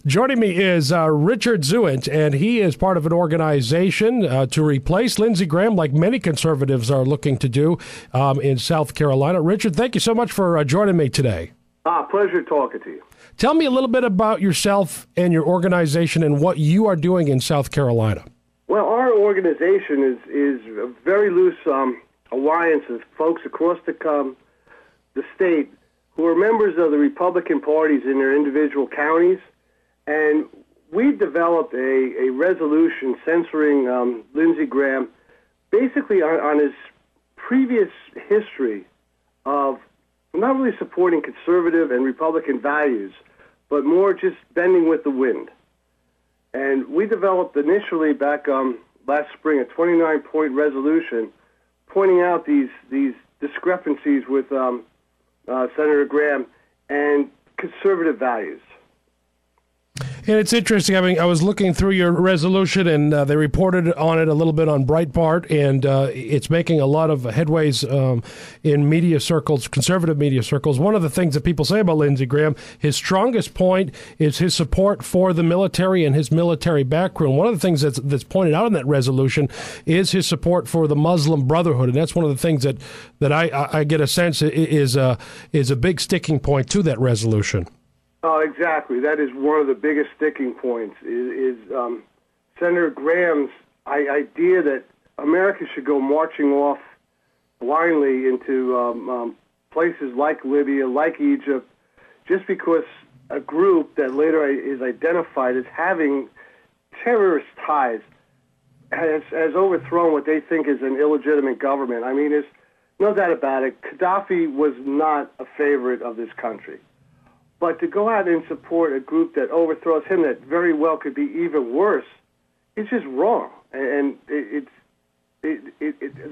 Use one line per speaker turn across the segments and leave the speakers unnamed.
Joining me is Richard Zuent, and he is part of an organization to replace Lindsey Graham, like many conservatives are looking to do in South Carolina. Richard, thank you so much for joining me today.
Pleasure talking to you.
Tell me a little bit about yourself and your organization and what you are doing in South Carolina.
Well, our organization is a very loose alliance of folks across the state who are members of the Republican parties in their individual counties. And we developed a resolution censoring Lindsey Graham basically on his previous history of not really supporting conservative and Republican values, but more just bending with the wind. And we developed initially back last spring a 29-point resolution pointing out these discrepancies with Senator Graham and conservative values.
And it's interesting. I mean, I was looking through your resolution, and they reported on it a little bit on Breitbart, and it's making a lot of headways in media circles, conservative media circles. One of the things that people say about Lindsey Graham, his strongest point is his support for the military and his military background. One of the things that's pointed out in that resolution is his support for the Muslim Brotherhood, and that's one of the things that I get a sense is a big sticking point to that resolution.
Oh, exactly. That is one of the biggest sticking points, is Senator Graham's idea that America should go marching off blindly into places like Libya, like Egypt, just because a group that later is identified as having terrorist ties has overthrown what they think is an illegitimate government. I mean, there's no doubt about it. Gaddafi was not a favorite of this country. But to go out and support a group that overthrows him that very well could be even worse, it's just wrong. And the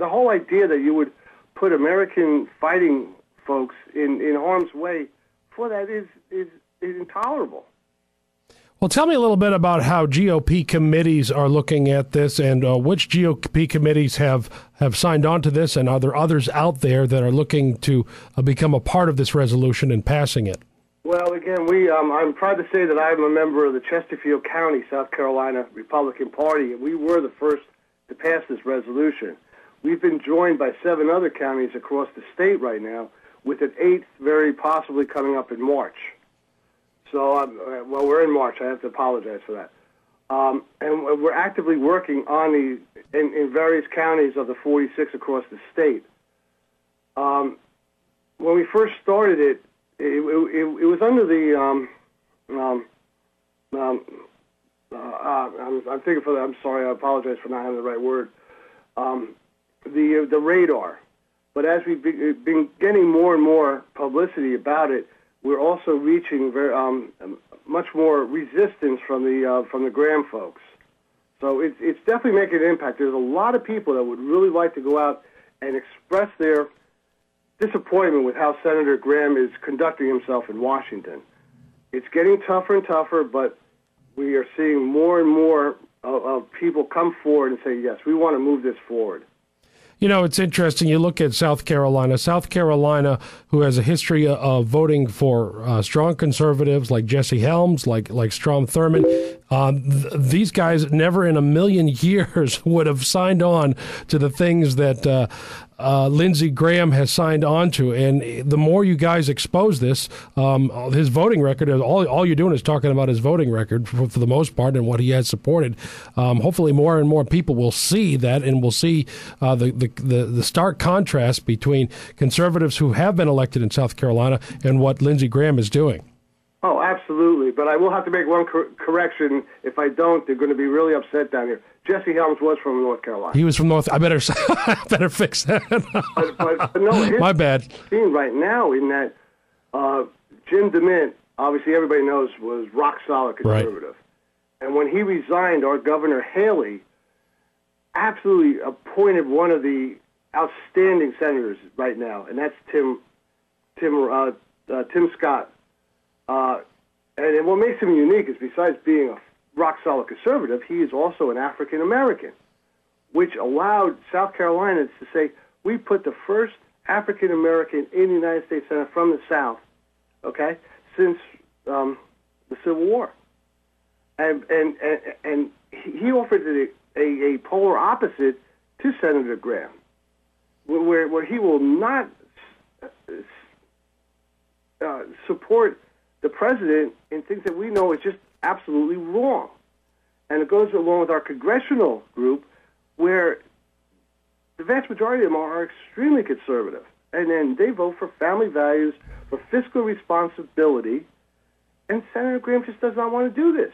whole idea that you would put American fighting folks in harm's way for that is intolerable.
Well, tell me a little bit about how GOP committees are looking at this, and which GOP committees have signed on to this, and are there others out there that are looking to become a part of this resolution and passing it?
Well, again, I'm proud to say that I'm a member of the Chesterfield County, South Carolina Republican Party, and we were the first to pass this resolution. We've been joined by 7 other counties across the state right now, with an 8th very possibly coming up in March. So, we're in March. I have to apologize for that. And we're actively working on in various counties of the 46 across the state. When we first started it, it was under the I'm thinking for that. I'm sorry. I apologize for not having the right word. The radar, but as we've been getting more and more publicity about it, we're also reaching very much more resistance from the Graham folks. So it's definitely making an impact. There's a lot of people that would really like to go out and express their disappointment with how Senator Graham is conducting himself in Washington. It's getting tougher and tougher, but we are seeing more and more of people come forward and say, yes, we want to move this forward.
You know, it's interesting. You look at South Carolina, who has a history of voting for strong conservatives like Jesse Helms, like Strom Thurmond. These guys never in a million years would have signed on to the things that Lindsey Graham has signed on to. And the more you guys expose this, his voting record, all you're doing is talking about his voting record for the most part and what he has supported. Hopefully more and more people will see that, and will see the stark contrast between conservatives who have been elected in South Carolina and what Lindsey Graham is doing.
Oh, absolutely. But I will have to make one correction. If I don't, they're going to be really upset down here. Jesse Helms was from North Carolina.
He was from North. I better fix that.
but no,
my bad.
Scene right now in that Jim DeMint, obviously everybody knows, was rock solid conservative. Right. And when he resigned, our Governor Haley absolutely appointed one of the outstanding senators right now, and that's Tim Scott. And what makes him unique is, besides being a rock-solid conservative, he is also an African-American, which allowed South Carolina to say, we put the first African-American in the United States Senate from the South, okay, since the Civil War. And he offered a polar opposite to Senator Graham, where he will not support the president in things that we know is just absolutely wrong. And it goes along with our congressional group, where the vast majority of them are extremely conservative. And then they vote for family values, for fiscal responsibility, and Senator Graham just does not want to do this.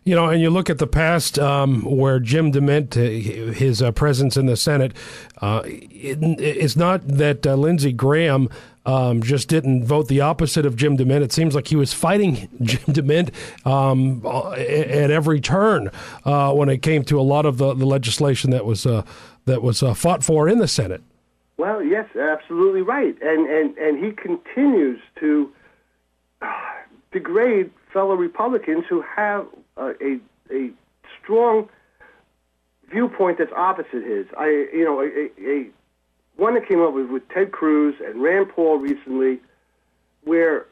You know, and you look at the past where Jim DeMint, his presence in the Senate, it's not that Lindsey Graham just didn't vote the opposite of Jim DeMint. It seems like he was fighting Jim DeMint at every turn when it came to a lot of the legislation that was fought for in the Senate.
Well, yes, absolutely right. And he continues to degrade fellow Republicans who have a strong viewpoint that's opposite his. One that came up with Ted Cruz and Rand Paul recently, where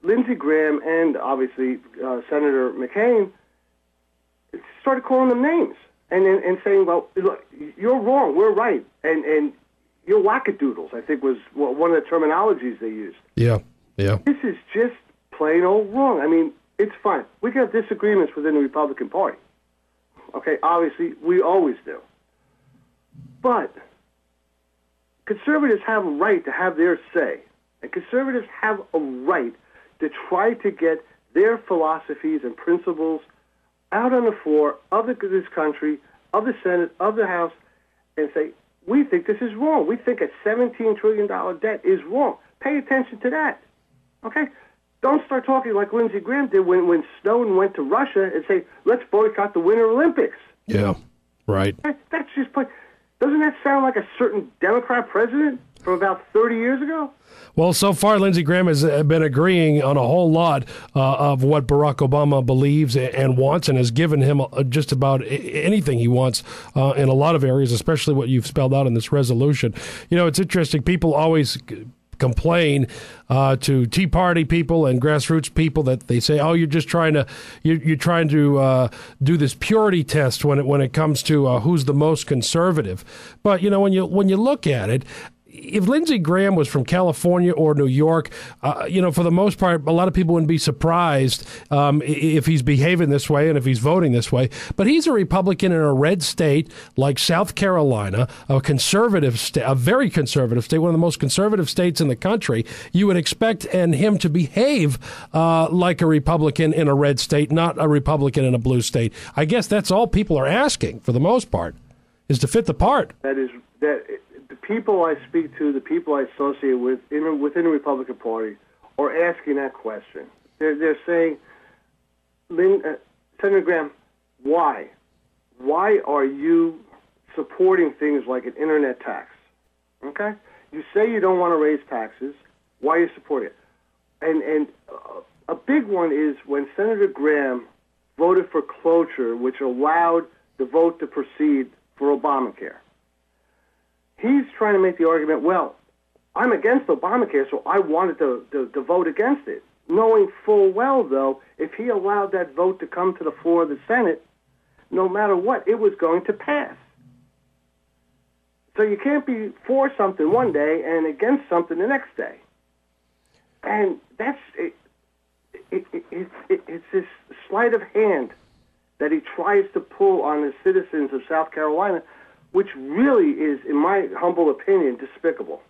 Lindsey Graham and obviously Senator McCain started calling them names and saying, well, look, you're wrong, we're right, and you're wackadoodles, I think was one of the terminologies they used.
Yeah.
This is just plain old wrong. I mean, it's fine. We can have disagreements within the Republican Party. Okay, obviously, we always do. But conservatives have a right to have their say, and conservatives have a right to try to get their philosophies and principles out on the floor of this country, of the Senate, of the House, and say, we think this is wrong. We think a $17 trillion debt is wrong. Pay attention to that. Okay? Don't start talking like Lindsey Graham did when Snowden went to Russia and say, let's boycott the Winter Olympics.
Yeah, right.
That's just plain. Doesn't that sound like a certain Democrat president from about 30 years ago?
Well, so far, Lindsey Graham has been agreeing on a whole lot of what Barack Obama believes and wants, and has given him just about anything he wants in a lot of areas, especially what you've spelled out in this resolution. You know, it's interesting. People always complain to Tea Party people and grassroots people that they say, "Oh, you're just trying to do this purity test when it comes to who's the most conservative." But you know, when you look at it, if Lindsey Graham was from California or New York, for the most part, a lot of people wouldn't be surprised if he's behaving this way and if he's voting this way. But he's a Republican in a red state like South Carolina, a conservative state, a very conservative state, one of the most conservative states in the country. You would expect him to behave like a Republican in a red state, not a Republican in a blue state. I guess that's all people are asking, for the most part, is to fit the part.
The people I speak to, the people I associate with within the Republican Party, are asking that question. They're saying, Senator Graham, why? Why are you supporting things like an internet tax? Okay? You say you don't want to raise taxes. Why are you supporting it? And a big one is when Senator Graham voted for cloture, which allowed the vote to proceed for Obamacare. He's trying to make the argument, well, I'm against Obamacare, so I wanted to vote against it, knowing full well, though, if he allowed that vote to come to the floor of the Senate, no matter what, it was going to pass. So you can't be for something one day and against something the next day. And that's it's this sleight of hand that he tries to pull on the citizens of South Carolina, which really is, in my humble opinion, despicable.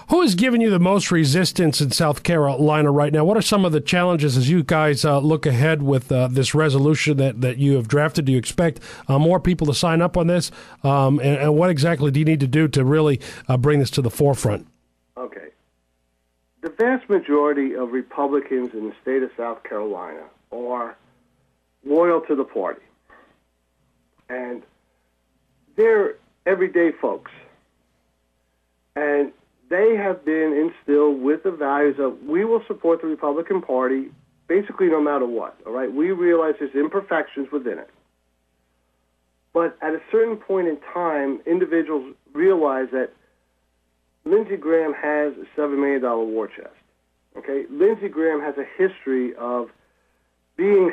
Who has given you the most resistance in South Carolina right now? What are some of the challenges as you guys look ahead with this resolution that you have drafted? Do you expect more people to sign up on this? And what exactly do you need to do to really bring this to the forefront?
Okay. The vast majority of Republicans in the state of South Carolina are loyal to the party. And they're everyday folks. And they have been instilled with the values of, we will support the Republican Party basically no matter what, all right? We realize there's imperfections within it. But at a certain point in time, individuals realize that Lindsey Graham has a $7 million war chest, okay? Lindsey Graham has a history of being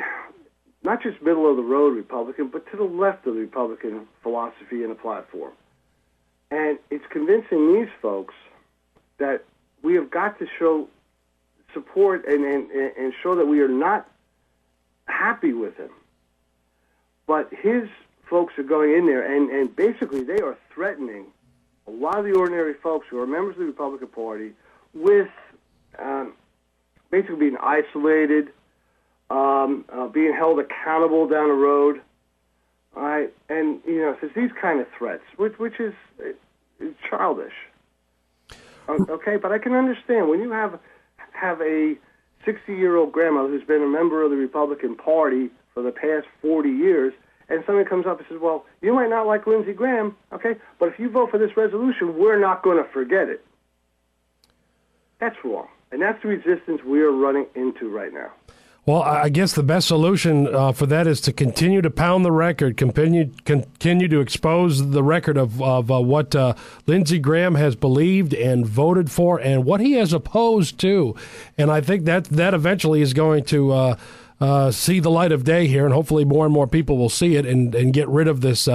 not just middle-of-the-road Republican, but to the left of the Republican philosophy and a platform. And it's convincing these folks that we have got to show support and show that we are not happy with him. But his folks are going in there, and basically they are threatening a lot of the ordinary folks who are members of the Republican Party with basically being isolated, being held accountable down the road. All right, and so it's these kind of threats, which is childish. Okay, but I can understand when you have a 60-year-old grandmother who's been a member of the Republican Party for the past 40 years, and somebody comes up and says, well, you might not like Lindsey Graham, okay, but if you vote for this resolution, we're not going to forget it. That's wrong, and that's the resistance we are running into right now.
Well, I guess the best solution for that is to continue to pound the record, continue to expose the record of what Lindsey Graham has believed and voted for and what he has opposed to. And I think that eventually is going to see the light of day here, and hopefully more and more people will see it and get rid of this,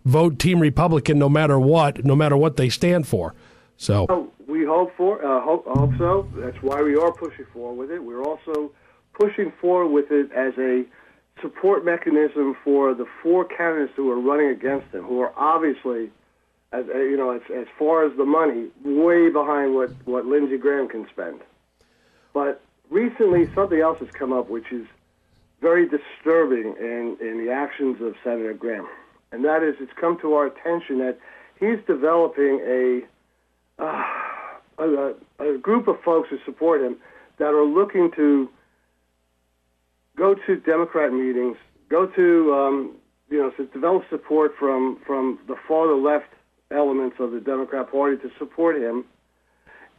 vote Team Republican no matter what they stand for. So
we hope so. That's why we are pushing forward with it. We're also pushing forward with it as a support mechanism for the four candidates who are running against him, who are obviously, as far as the money, way behind what Lindsey Graham can spend. But recently, something else has come up which is very disturbing in the actions of Senator Graham, and that is it's come to our attention that he's developing a group of folks who support him that are looking to go to Democrat meetings, go to, to develop support from the farther left elements of the Democrat Party to support him.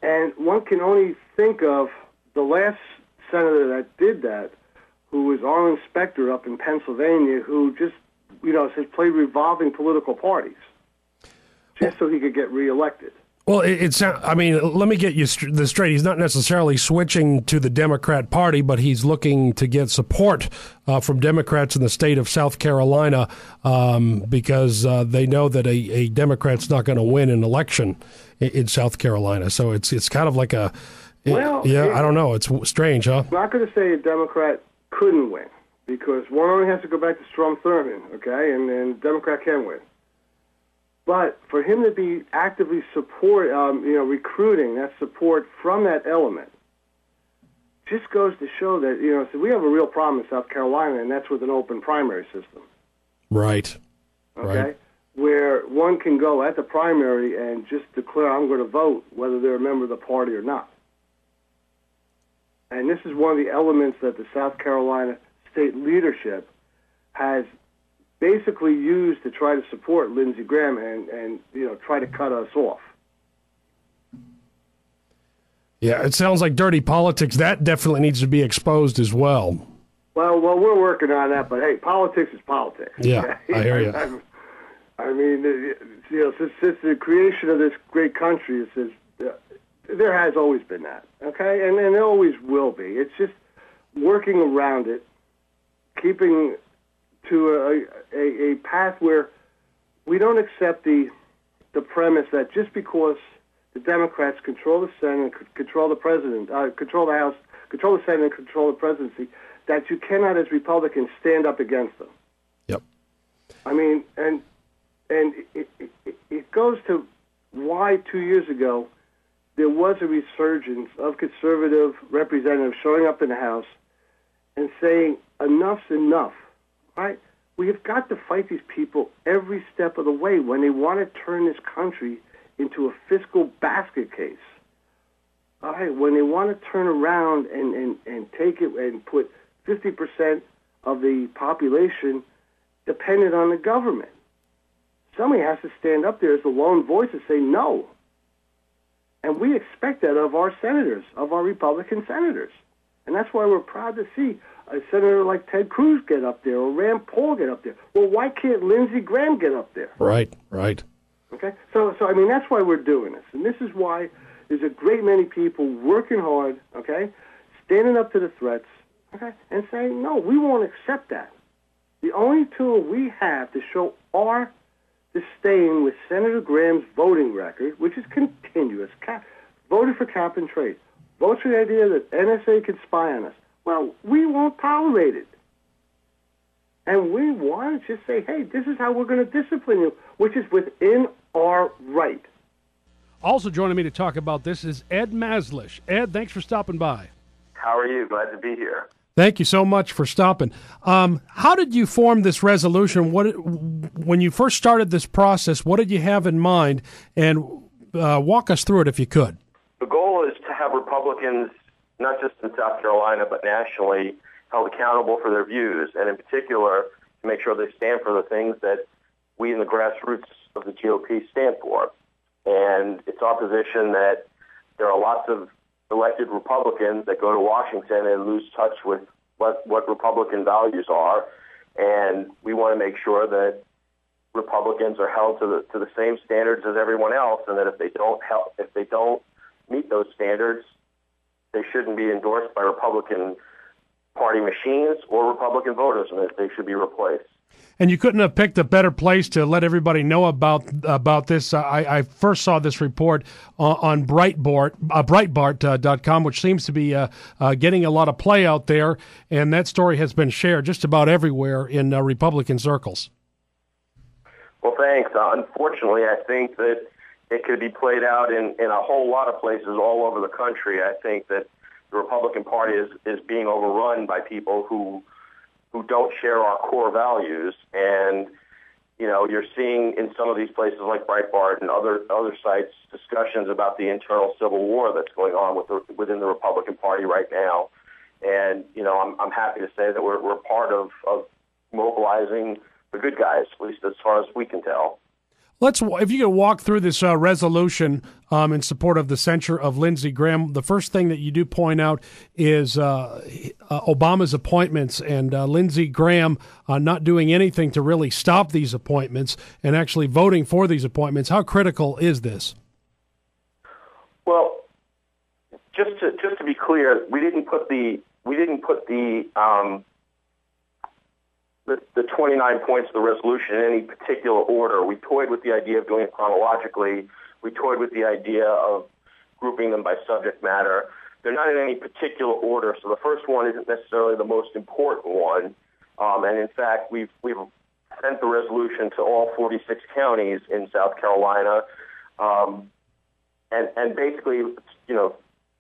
And one can only think of the last senator that did that, who was Arlen Specter up in Pennsylvania, who just, has played revolving political parties just so he could get reelected.
Well, let me get you this straight. He's not necessarily switching to the Democrat Party, but he's looking to get support from Democrats in the state of South Carolina because they know that a Democrat's not going to win an election in South Carolina. So it's kind of like I don't know. It's strange, huh?
I'm not going to say a Democrat couldn't win because one only has to go back to Strom Thurmond, okay, and a Democrat can win. But for him to be actively recruiting that support from that element just goes to show that, so we have a real problem in South Carolina, and that's with an open primary system.
Right.
Okay?
Right.
Where one can go at the primary and just declare, I'm going to vote, whether they're a member of the party or not. And this is one of the elements that the South Carolina state leadership has basically used to try to support Lindsey Graham and try to cut us off.
Yeah, it sounds like dirty politics. That definitely needs to be exposed as well.
Well, we're working on that, but hey, politics is politics.
Yeah, I hear you.
Since the creation of this great country, there has always been that, okay? And there always will be. It's just working around it, keeping to a path where we don't accept the premise that just because the Democrats control the Senate, control the president, control the House, control the Senate, and control the presidency, that you cannot, as Republicans, stand up against them.
Yep.
And it goes to why 2 years ago there was a resurgence of conservative representatives showing up in the House and saying, enough's enough. Right? We have got to fight these people every step of the way when they want to turn this country into a fiscal basket case. All right? When they want to turn around and take it and put 50% of the population dependent on the government. Somebody has to stand up there as the lone voice and say no. And we expect that of our senators, of our Republican senators. And that's why we're proud to see a senator like Ted Cruz get up there or Rand Paul get up there. Well, why can't Lindsey Graham get up there?
Right.
Okay? So that's why we're doing this. And this is why there's a great many people working hard, okay, standing up to the threats, okay, and say, no, we won't accept that. The only tool we have to show our disdain with Senator Graham's voting record, which is continuous, voted for cap and trade, votes for the idea that NSA could spy on us. Well, we won't tolerate it. And we want to just say, hey, this is how we're going to discipline you, which is within our right.
Also joining me to talk about this is Ed Mazlish. Ed, thanks for stopping by.
How are you? Glad to be here.
Thank you so much for stopping. How did you form this resolution? When you first started this process, what did you have in mind? And walk us through it if you could.
The goal is to have Republicans, not just in South Carolina, but nationally, held accountable for their views, and in particular, to make sure they stand for the things that we in the grassroots of the GOP stand for. And it's our position that there are lots of elected Republicans that go to Washington and lose touch with what Republican values are, and we want to make sure that Republicans are held to the same standards as everyone else, and that if they don't meet those standards, they shouldn't be endorsed by Republican Party machines or Republican voters, and that they should be replaced.
And you couldn't have picked a better place to let everybody know about this. I first saw this report on Breitbart.com, which seems to be getting a lot of play out there, and that story has been shared just about everywhere in Republican circles.
Well, thanks. Unfortunately, I think that it could be played out in a whole lot of places all over the country. I think that the Republican Party is being overrun by people who don't share our core values. And, you know, you're seeing in some of these places like Breitbart and other sites discussions about the internal civil war that's going on within the Republican Party right now. And, you know, I'm happy to say that we're part of mobilizing the good guys, at least as far as we can tell.
If you could walk through this resolution in support of the censure of Lindsey Graham, the first thing that you do point out is Obama's appointments and Lindsey Graham not doing anything to really stop these appointments and actually voting for these appointments. How critical is this?
Well, just to be clear, we didn't put the 29 points of the resolution in any particular order. We toyed with the idea of doing it chronologically. We toyed with the idea of grouping them by subject matter. They're not in any particular order, so the first one isn't necessarily the most important one. And in fact, we've sent the resolution to all 46 counties in South Carolina. And basically, you know,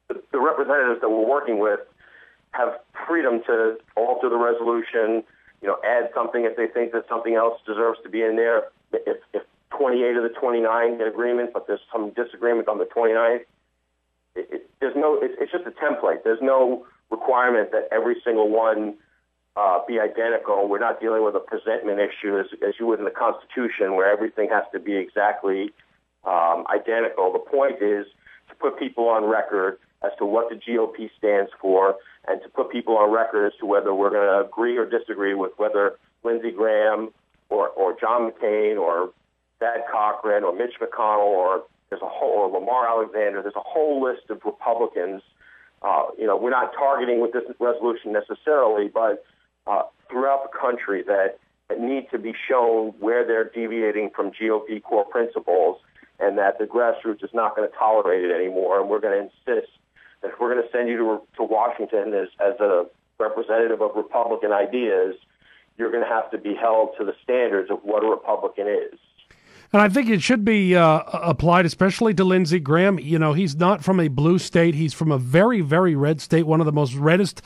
the representatives that we're working with have freedom to alter the resolution, you know, add something if they think that something else deserves to be in there. If 28 of the 29 get agreement, but there's some disagreement on the 29th, it's just a template. There's no requirement that every single one be identical. We're not dealing with a presentment issue as you would in the Constitution, where everything has to be exactly identical. The point is to put people on record as to what the GOP stands for, and to put people on record as to whether we're going to agree or disagree with whether Lindsey Graham or John McCain or Thad Cochran or Mitch McConnell or Lamar Alexander. There's a whole list of Republicans. You know, we're not targeting with this resolution necessarily, but throughout the country that need to be shown where they're deviating from GOP core principles, and that the grassroots is not going to tolerate it anymore. And we're going to insist that if we're going to send you to Washington as a representative of Republican ideas, you're going to have to be held to the standards of what a Republican is.
And I think it should be applied especially to Lindsey Graham. You know, he's not from a blue state. He's from a very, very red state, one of the most reddest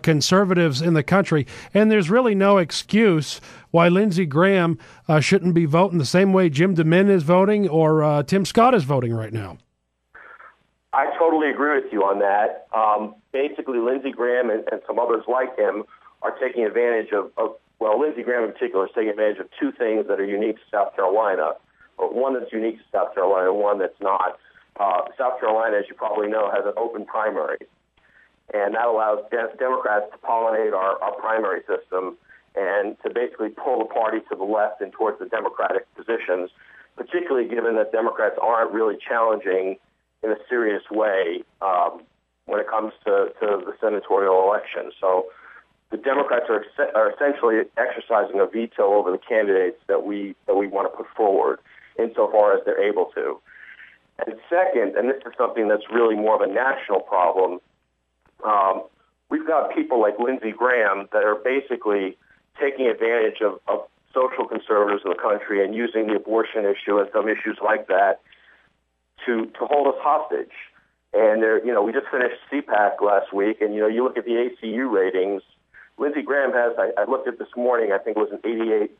conservatives in the country. And there's really no excuse why Lindsey Graham shouldn't be voting the same way Jim DeMint is voting or Tim Scott is voting right now.
I totally agree with you on that. Basically, Lindsey Graham and some others like him are taking advantage of Lindsey Graham in particular is taking advantage of two things that are unique to South Carolina. But one that's unique to South Carolina and one that's not. South Carolina, as you probably know, has an open primary. And that allows Democrats to pollinate our primary system and to basically pull the party to the left and towards the Democratic positions, particularly given that Democrats aren't really challenging in a serious way when it comes to the senatorial election. So the Democrats are essentially exercising a veto over the candidates that we want to put forward, insofar as they're able to. And second, and this is something that's really more of a national problem, we've got people like Lindsey Graham that are basically taking advantage of social conservatives in the country and using the abortion issue and some issues like that to hold us hostage. And we just finished CPAC last week, and you look at the ACU ratings. Lindsey Graham has, I looked at this morning, I think it was an 88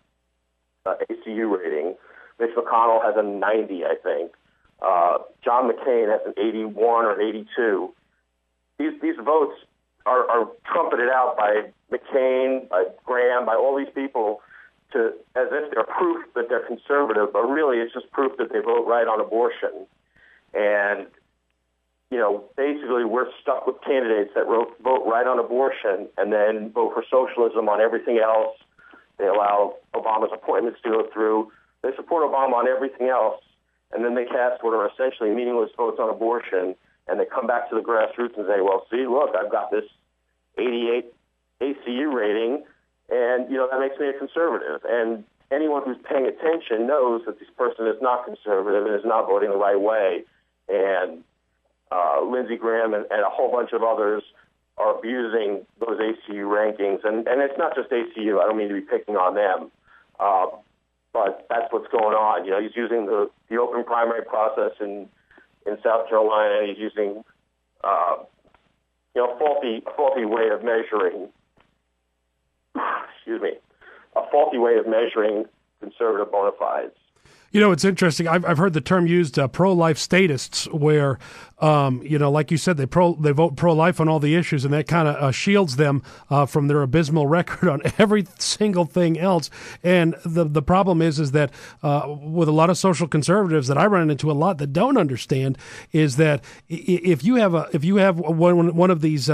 ACU rating. Mitch McConnell has a 90, I think. John McCain has an 81 or 82. These votes are trumpeted out by McCain, by Graham, by all these people as if they're proof that they're conservative, but really it's just proof that they vote right on abortion. And basically we're stuck with candidates that vote right on abortion and then vote for socialism on everything else. They allow Obama's appointments to go through. They support Obama on everything else, and then they cast what are essentially meaningless votes on abortion, and they come back to the grassroots and say, well, see, look, I've got this 88 ACU rating, and, that makes me a conservative. And anyone who's paying attention knows that this person is not conservative and is not voting the right way. And Lindsey Graham and a whole bunch of others are abusing those ACU rankings. And it's not just ACU. I don't mean to be picking on them. But that's what's going on. He's using the open primary process in South Carolina. He's using a faulty way of measuring. A faulty way of measuring conservative bona fides.
It's interesting. I've heard the term used, pro-life statists, where, like you said, they vote pro-life on all the issues, and that kind of shields them from their abysmal record on every single thing else. And the problem is that with a lot of social conservatives that I run into a lot that don't understand is that if you have one of these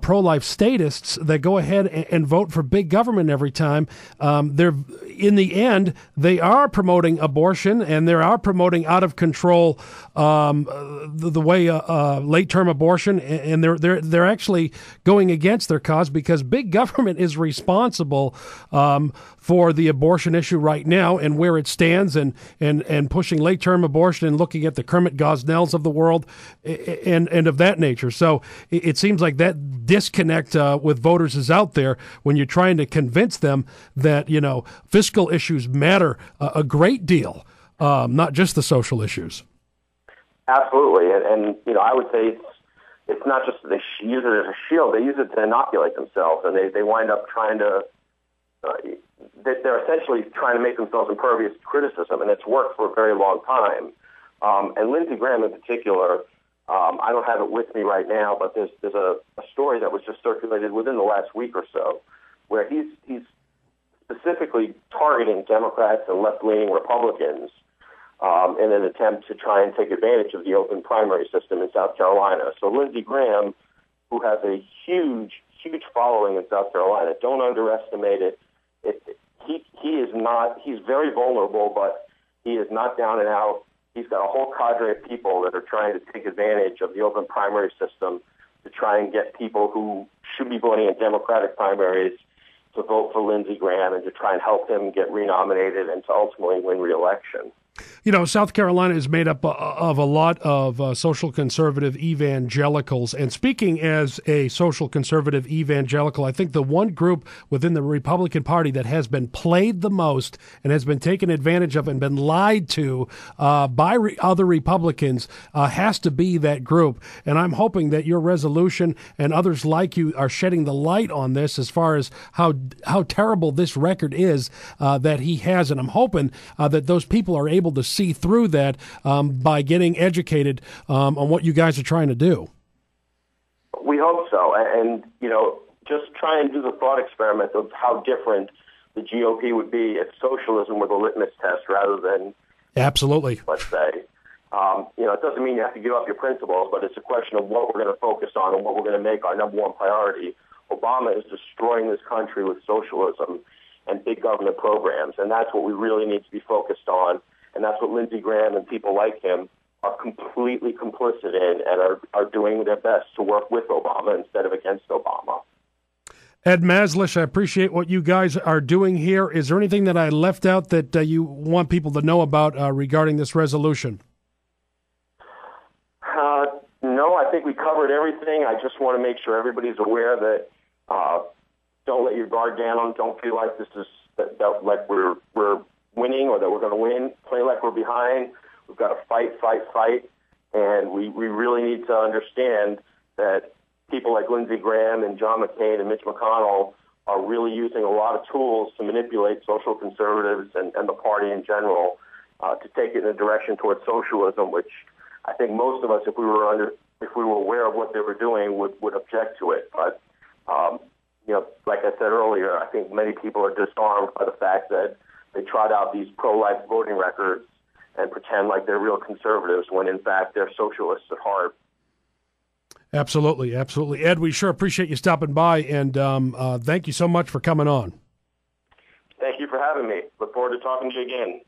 pro-life statists that go ahead and vote for big government every time, they're in the end they are promoting abortion, and they are promoting out of control the way late-term abortion, and they're actually going against their cause, because big government is responsible for the abortion issue right now and where it stands, and pushing late-term abortion and looking at the Kermit Gosnells of the world and of that nature. So it seems like that disconnect with voters is out there when you're trying to convince them that fiscal issues matter a great deal, not just the social issues.
Absolutely, and I would say it's not just that they use it as a shield; they use it to inoculate themselves, and they wind up trying to. They're essentially trying to make themselves impervious to criticism, and it's worked for a very long time. And Lindsey Graham, in particular, I don't have it with me right now, but there's a story that was just circulated within the last week or so, where he's specifically targeting Democrats and left-leaning Republicans in an attempt to try and take advantage of the open primary system in South Carolina. So Lindsey Graham, who has a huge following in South Carolina, don't underestimate it. He is not. He's very vulnerable, but he is not down and out. He's got a whole cadre of people that are trying to take advantage of the open primary system to try and get people who should be voting in Democratic primaries to vote for Lindsey Graham and to try and help him get renominated and to ultimately win re-election.
South Carolina is made up of a lot of social conservative evangelicals. And speaking as a social conservative evangelical, I think the one group within the Republican Party that has been played the most and has been taken advantage of and been lied to by other Republicans has to be that group. And I'm hoping that your resolution and others like you are shedding the light on this as far as how terrible this record is that he has. And I'm hoping that those people are able to see through that by getting educated on what you guys are trying to do.
We hope so. And, just try and do the thought experiment of how different the GOP would be if socialism were the litmus test rather than...
Absolutely.
Let's say. It doesn't mean you have to give up your principles, but it's a question of what we're going to focus on and what we're going to make our number one priority. Obama is destroying this country with socialism and big government programs, and that's what we really need to be focused on. And that's what Lindsey Graham and people like him are completely complicit in and are doing their best to work with Obama instead of against Obama.
Ed Mazlish, I appreciate what you guys are doing here. Is there anything that I left out that you want people to know about regarding this resolution?
No, I think we covered everything. I just want to make sure everybody's aware that don't let your guard down. Don't feel like this is like we're winning or that we're going to win. Play like we're behind. We've got to fight, and we really need to understand that people like Lindsey Graham and John McCain and Mitch McConnell are really using a lot of tools to manipulate social conservatives and the party in general to take it in a direction towards socialism, which I think most of us, if we were aware of what they were doing, would object to it. But like I said earlier, I think many people are disarmed by the fact that they trot out these pro-life voting records and pretend like they're real conservatives when, in fact, they're socialists at heart.
Absolutely, absolutely. Ed, we sure appreciate you stopping by, and thank you so much for coming on.
Thank you for having me. Look forward to talking to you again.